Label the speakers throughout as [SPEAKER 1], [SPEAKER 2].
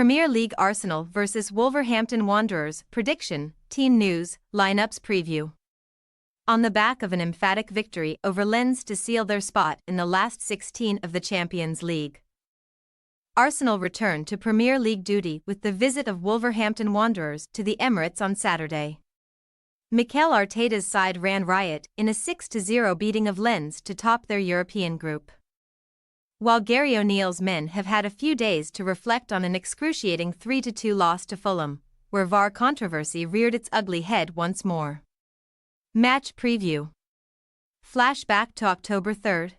[SPEAKER 1] Premier League Arsenal vs Wolverhampton Wanderers, prediction, team news, lineups preview. On the back of an emphatic victory over Lens to seal their spot in the last 16 of the Champions League, Arsenal returned to Premier League duty with the visit of Wolverhampton Wanderers to the Emirates on Saturday. Mikel Arteta's side ran riot in a 6-0 beating of Lens to top their European group, while Gary O'Neill's men have had a few days to reflect on an excruciating 3-2 loss to Fulham, where VAR controversy reared its ugly head once more. Match preview. Flashback to October 3rd,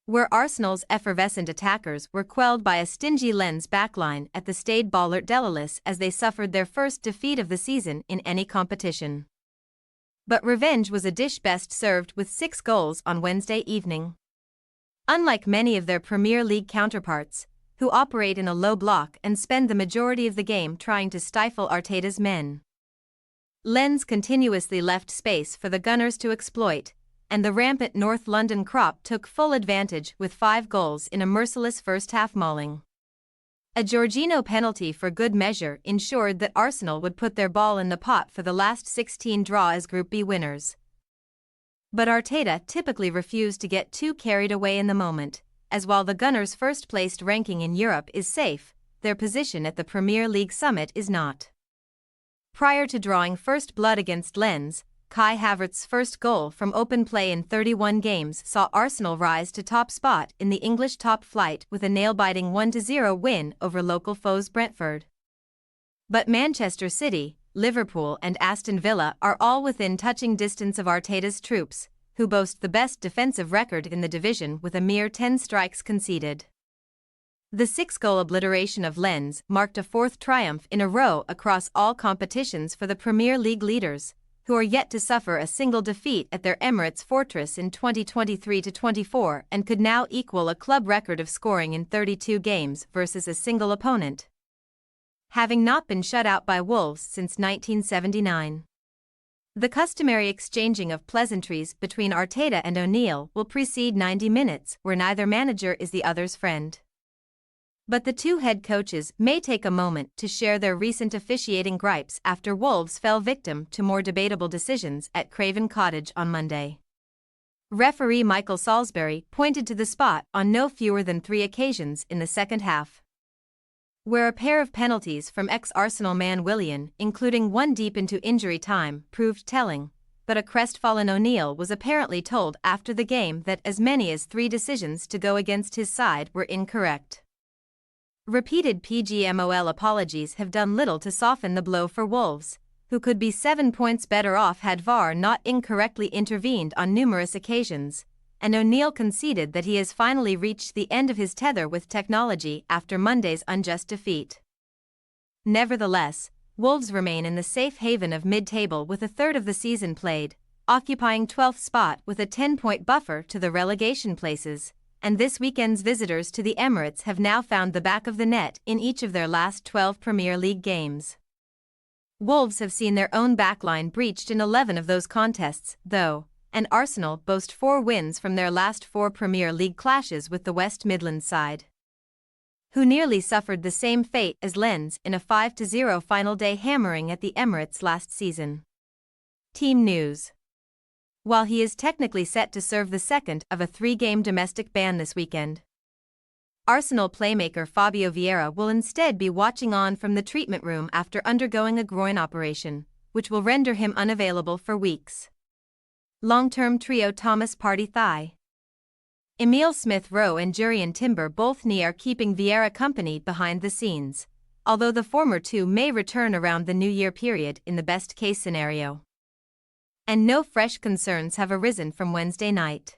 [SPEAKER 1] where Arsenal's effervescent attackers were quelled by a stingy Lens backline at the Stade Bollaert d'Elis as they suffered their first defeat of the season in any competition. But revenge was a dish best served with 6 goals on Wednesday evening. Unlike many of their Premier League counterparts, who operate in a low block and spend the majority of the game trying to stifle Arteta's men, Lens continuously left space for the Gunners to exploit, and the rampant North London crop took full advantage with 5 goals in a merciless first-half mauling. A Jorginho penalty for good measure ensured that Arsenal would put their ball in the pot for the last 16 draw as Group B winners. But Arteta typically refused to get too carried away in the moment, as while the Gunners' first-placed ranking in Europe is safe, their position at the Premier League summit is not. Prior to drawing first blood against Lens, Kai Havertz's first goal from open play in 31 games saw Arsenal rise to top spot in the English top flight with a nail-biting 1-0 win over local foes Brentford. But Manchester City, Liverpool and Aston Villa are all within touching distance of Arteta's troops, who boast the best defensive record in the division with a mere 10 strikes conceded. The 6-goal obliteration of Lens marked a 4th triumph in a row across all competitions for the Premier League leaders, who are yet to suffer a single defeat at their Emirates fortress in 2023-24 and could now equal a club record of scoring in 32 games versus a single opponent, having not been shut out by Wolves since 1979. The customary exchanging of pleasantries between Arteta and O'Neill will precede 90 minutes, where neither manager is the other's friend. But the two head coaches may take a moment to share their recent officiating gripes after Wolves fell victim to more debatable decisions at Craven Cottage on Monday. Referee Michael Salisbury pointed to the spot on no fewer than 3 occasions in the second half, where a pair of penalties from ex-Arsenal man Willian, including one deep into injury time, proved telling, but a crestfallen O'Neill was apparently told after the game that as many as 3 decisions to go against his side were incorrect. Repeated PGMOL apologies have done little to soften the blow for Wolves, who could be 7 points better off had VAR not incorrectly intervened on numerous occasions, and O'Neill conceded that he has finally reached the end of his tether with technology after Monday's unjust defeat. Nevertheless, Wolves remain in the safe haven of mid-table with a third of the season played, occupying 12th spot with a 10-point buffer to the relegation places, and this weekend's visitors to the Emirates have now found the back of the net in each of their last 12 Premier League games. Wolves have seen their own backline breached in 11 of those contests, though, and Arsenal boast 4 wins from their last 4 Premier League clashes with the West Midlands side, who nearly suffered the same fate as Lens in a 5-0 final day hammering at the Emirates last season. Team news. While he is technically set to serve the second of a 3-game domestic ban this weekend, Arsenal playmaker Fabio Vieira will instead be watching on from the treatment room after undergoing a groin operation, which will render him unavailable for weeks. Long-term trio Thomas Partey thigh, Emile Smith-Rowe and Jurrien Timber both knee are keeping Vieira company behind the scenes, although the former two may return around the New Year period in the best-case scenario. And no fresh concerns have arisen from Wednesday night.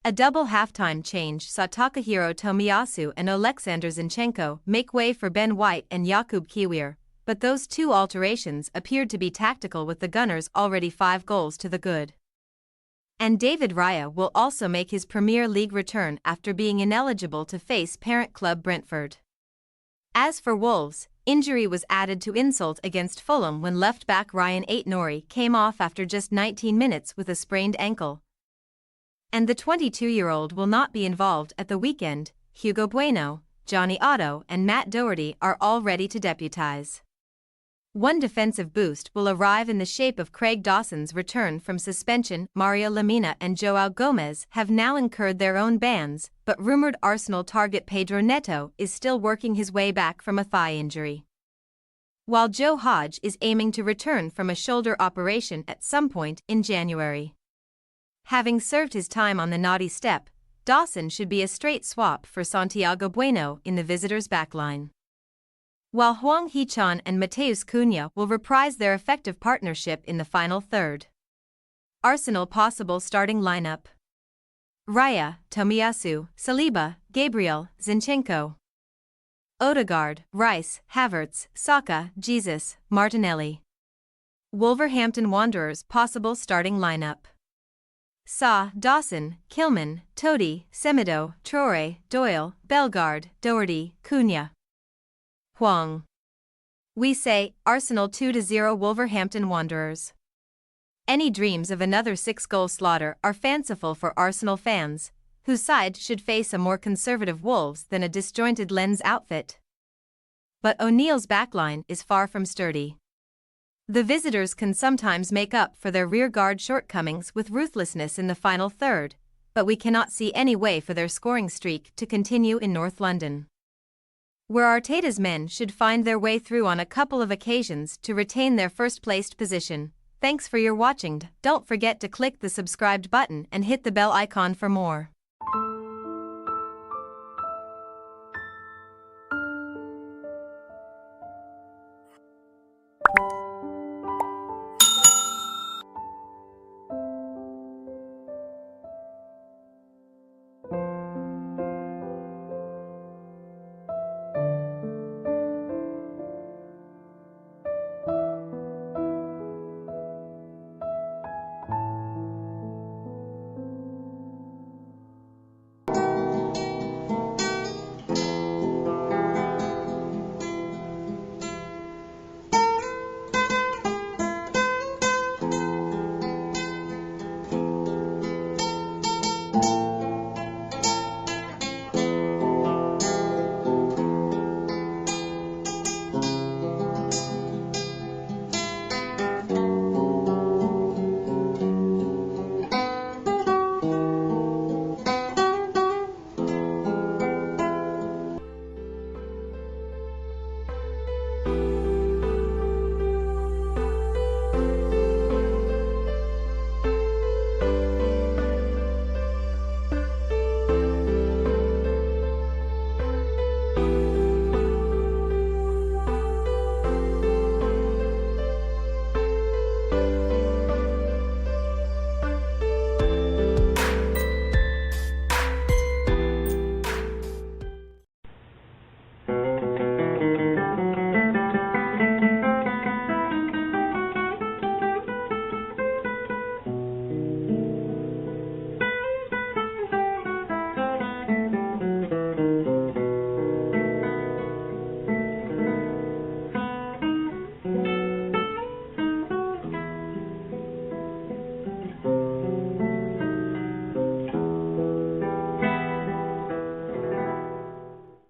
[SPEAKER 1] A double halftime change saw Takahiro Tomiyasu and Oleksandr Zinchenko make way for Ben White and Jakub Kiwior, but those 2 alterations appeared to be tactical with the Gunners already 5 goals to the good. And David Raya will also make his Premier League return after being ineligible to face parent club Brentford. As for Wolves, injury was added to insult against Fulham when left-back Ryan Ait-Nouri came off after just 19 minutes with a sprained ankle. And the 22-year-old will not be involved at the weekend. Hugo Bueno, Johnny Otto and Matt Doherty are all ready to deputize. One defensive boost will arrive in the shape of Craig Dawson's return from suspension. Mario Lemina and João Gomes have now incurred their own bans, but rumored Arsenal target Pedro Neto is still working his way back from a thigh injury, while Joe Hodge is aiming to return from a shoulder operation at some point in January. Having served his time on the naughty step, Dawson should be a straight swap for Santiago Bueno in the visitors' backline, while Hwang Hee-chan and Matheus Cunha will reprise their effective partnership in the final third. Arsenal possible starting lineup: Raya, Tomiyasu, Saliba, Gabriel, Zinchenko, Odegaard, Rice, Havertz, Saka, Jesus, Martinelli. Wolverhampton Wanderers possible starting lineup: Sa, Dawson, Kilman, Todi, Semedo, Traore, Doyle, Bellegarde, Doherty, Cunha, Hwang. We say, Arsenal 2-0 Wolverhampton Wanderers. Any dreams of another 6-goal slaughter are fanciful for Arsenal fans, whose side should face a more conservative Wolves than a disjointed Lens outfit. But O'Neill's backline is far from sturdy. The visitors can sometimes make up for their rearguard shortcomings with ruthlessness in the final third, but we cannot see any way for their scoring streak to continue in North London, where Arteta's men should find their way through on a couple of occasions to retain their first-placed position. Thanks for your watching. Don't forget to click the subscribed button and hit the bell icon for more.